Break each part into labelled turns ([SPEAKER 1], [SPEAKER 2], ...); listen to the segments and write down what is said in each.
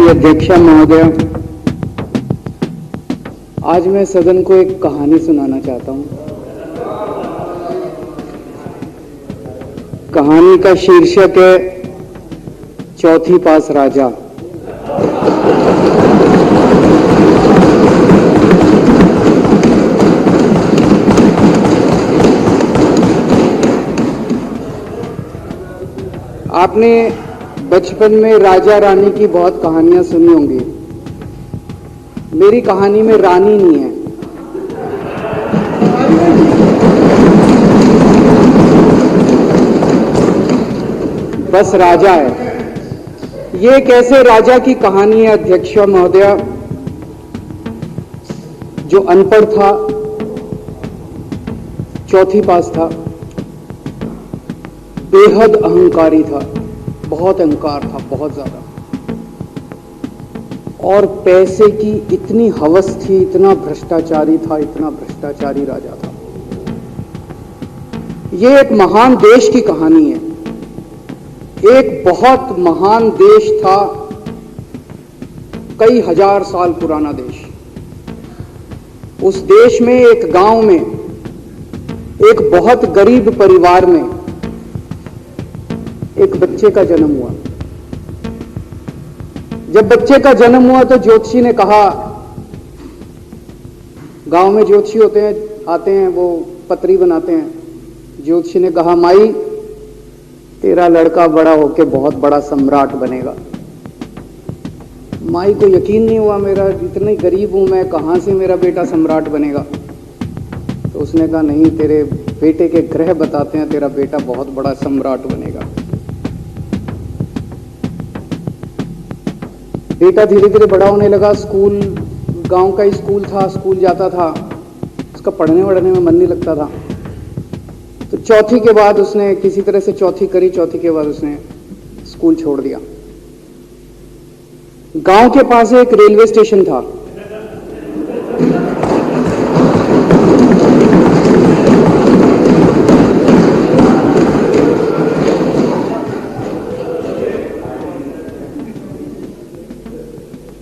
[SPEAKER 1] अध्यक्षा महोदय, आज मैं सदन को एक कहानी सुनाना चाहता हूं। कहानी का शीर्षक है चौथी पास राजा। आपने बचपन में राजा रानी की बहुत कहानियां सुनी होंगी। मेरी कहानी में रानी नहीं है, बस राजा है। ये कैसे राजा की कहानी है अध्यक्ष महोदय, जो अनपढ़ था, चौथी पास था, बेहद अहंकारी था, बहुत अहंकार था, बहुत ज्यादा, और पैसे की इतनी हवस थी, इतना भ्रष्टाचारी था, इतना भ्रष्टाचारी राजा था। ये एक महान देश की कहानी है। एक बहुत महान देश था, कई हजार साल पुराना देश। उस देश में एक गांव में एक बहुत गरीब परिवार में एक बच्चे का जन्म हुआ। जब बच्चे का जन्म हुआ तो ज्योतिषी ने कहा, गांव में ज्योतिषी होते हैं, आते हैं, वो पत्री बनाते हैं। ज्योतिषी ने कहा, माई तेरा लड़का बड़ा होके बहुत बड़ा सम्राट बनेगा। माई को यकीन नहीं हुआ, मेरा इतनी गरीब हूं मैं, कहां से मेरा बेटा सम्राट बनेगा। तो उसने कहा, नहीं, तेरे बेटे के ग्रह बताते हैं तेरा बेटा बहुत बड़ा सम्राट बनेगा। बेटा धीरे धीरे बड़ा होने लगा। स्कूल, गांव का ही स्कूल था, स्कूल जाता था, उसका पढ़ने वढ़ने में मन नहीं लगता था। तो चौथी के बाद उसने किसी तरह से चौथी करी, चौथी के बाद उसने स्कूल छोड़ दिया। गांव के पास एक रेलवे स्टेशन था।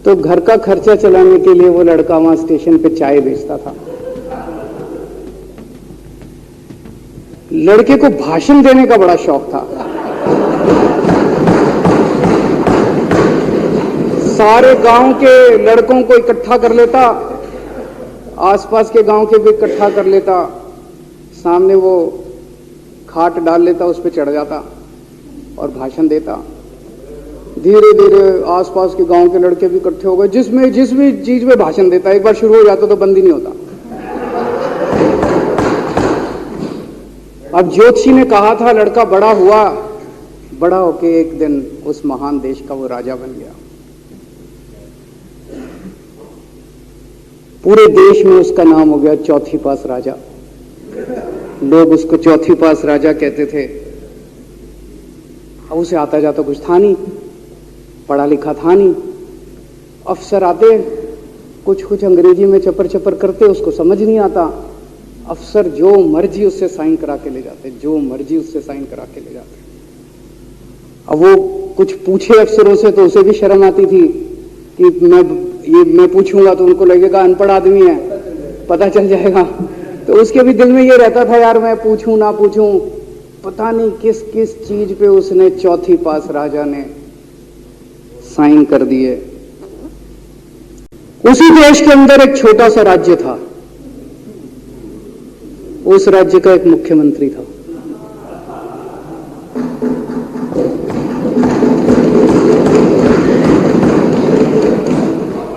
[SPEAKER 1] तो घर का खर्चा चलाने के लिए वो लड़का वहां स्टेशन पे चाय बेचता था। लड़के को भाषण देने का बड़ा शौक था। सारे गांव के लड़कों को इकट्ठा कर लेता, आसपास के गांव के भी इकट्ठा कर लेता, सामने वो खाट डाल लेता, उस पर चढ़ जाता और भाषण देता। धीरे धीरे आसपास के गांव के लड़के भी इकट्ठे हो गए। जिस भी चीज में भाषण देता, एक बार शुरू हो जाता तो बंद ही नहीं होता। अब ज्योतिषी ने कहा था, लड़का बड़ा हुआ, बड़ा होके एक दिन उस महान देश का वो राजा बन गया। पूरे देश में उसका नाम हो गया चौथी पास राजा। लोग उसको चौथी पास राजा कहते थे। अब उसे आता जाता कुछ था नहीं, पढ़ा लिखा था नहीं। अफसर आते, कुछ अंग्रेजी में चपर चपर करते, उसको समझ नहीं आता। अफसर जो मर्जी उससे साइन करा के ले जाते, जो मर्जी उससे साइन करा के ले जाते। अब वो कुछ पूछे अफसरों से तो उसे भी शर्म आती थी कि मैं पूछूंगा तो उनको लगेगा अनपढ़ आदमी है, पता चल जाएगा। तो उसके भी दिल में ये रहता था, यार मैं पूछूं ना पूछूं। पता नहीं किस किस चीज पे उसने चौथी पास राजा ने साइन कर दिए। उसी देश के अंदर एक छोटा सा राज्य था। उस राज्य का एक मुख्यमंत्री था।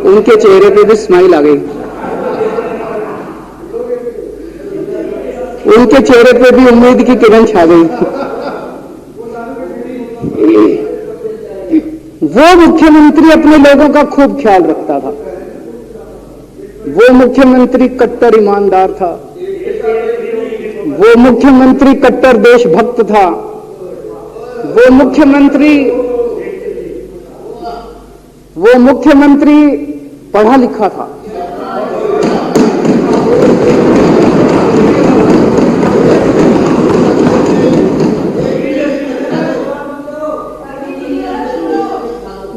[SPEAKER 1] उनके चेहरे पे भी स्माइल आ गई। उनके चेहरे पे भी उम्मीद की किरण छा गई। वो मुख्यमंत्री अपने लोगों का खूब ख्याल रखता था। वो मुख्यमंत्री कट्टर ईमानदार था। वो मुख्यमंत्री कट्टर देशभक्त था। वो मुख्यमंत्री पढ़ा लिखा था।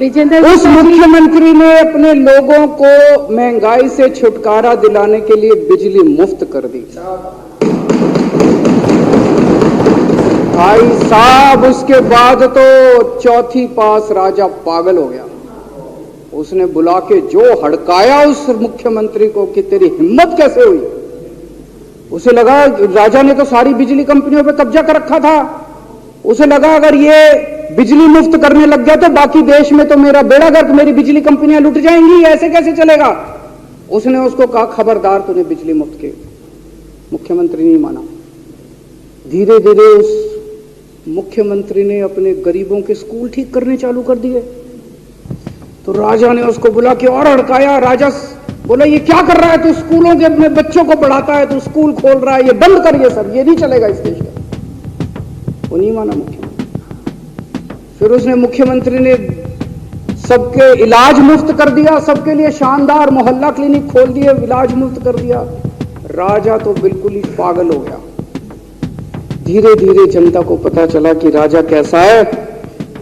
[SPEAKER 1] उस मुख्यमंत्री ने अपने लोगों को महंगाई से छुटकारा दिलाने के लिए बिजली मुफ्त कर दी। भाई साहब, उसके बाद तो चौथी पास राजा पागल हो गया। उसने बुला के जो हड़काया उस मुख्यमंत्री को कि तेरी हिम्मत कैसे हुई। उसे लगा राजा ने तो सारी बिजली कंपनियों पे कब्जा कर रखा था। उसे लगा अगर ये बिजली मुफ्त करने लग गया तो बाकी देश में तो मेरा बेड़ा गर्क, मेरी बिजली कंपनियां लुट जाएंगी, ऐसे कैसे चलेगा। उसने उसको कहा खबरदार, तूने बिजली मुफ्त की। मुख्यमंत्री नहीं माना। धीरे धीरे उस मुख्यमंत्री ने अपने गरीबों के स्कूल ठीक करने चालू कर दिए। तो राजा ने उसको बुला के और हड़काया। राजा बोला ये क्या कर रहा है तू, स्कूलों के अपने बच्चों को पढ़ाता है, तू स्कूल खोल रहा है, ये बंद कर, ये सब ये नहीं चलेगा इस देश का। वो नहीं माना मुख्यमंत्री। फिर उसने मुख्यमंत्री ने सबके इलाज मुफ्त कर दिया, सबके लिए शानदार मोहल्ला क्लिनिक खोल दिए, इलाज मुफ्त कर दिया। राजा तो बिल्कुल ही पागल हो गया। धीरे धीरे जनता को पता चला कि राजा कैसा है।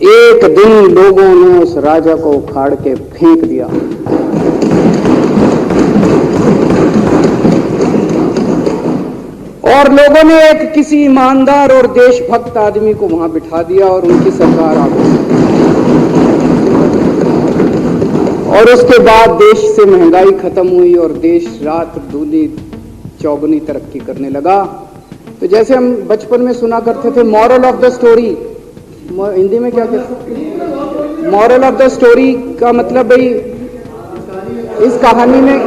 [SPEAKER 1] एक दिन लोगों ने उस राजा को उखाड़ के फेंक दिया। और लोगों ने एक किसी ईमानदार और देशभक्त आदमी को वहां बिठा दिया और उनकी सरकार आ गई। और उसके बाद देश से महंगाई खत्म हुई और देश रात दूनी चौगुनी तरक्की करने लगा। तो जैसे हम बचपन में सुना करते थे moral of the story, Hindi में क्या कहते, मॉरल ऑफ द स्टोरी का मतलब भाई इस कहानी में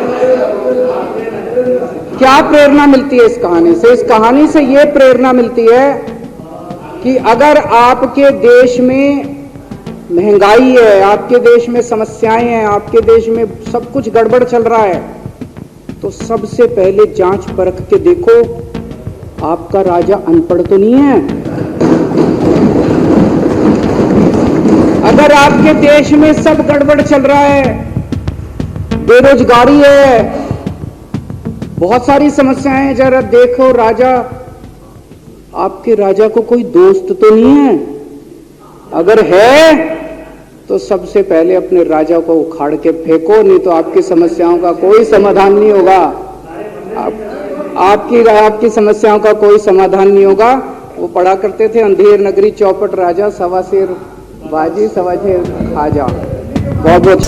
[SPEAKER 1] क्या प्रेरणा मिलती है। इस कहानी से, इस कहानी से ये प्रेरणा मिलती है कि अगर आपके देश में महंगाई है, आपके देश में समस्याएं हैं, आपके देश में सब कुछ गड़बड़ चल रहा है, तो सबसे पहले जांच परख के देखो आपका राजा अनपढ़ तो नहीं है। अगर आपके देश में सब गड़बड़ चल रहा है, बेरोजगारी है, बहुत सारी समस्याएं हैं, जरा देखो राजा, आपके राजा को कोई दोस्त तो नहीं है। अगर है तो सबसे पहले अपने राजा को उखाड़ के फेंको, नहीं तो आपकी समस्याओं का कोई समाधान नहीं होगा। आपकी समस्याओं का कोई समाधान नहीं होगा। वो पढ़ा करते थे अंधेर नगरी चौपट राजा, सवा शेर बाजी सवा शेर खाजा। बहुत बहुत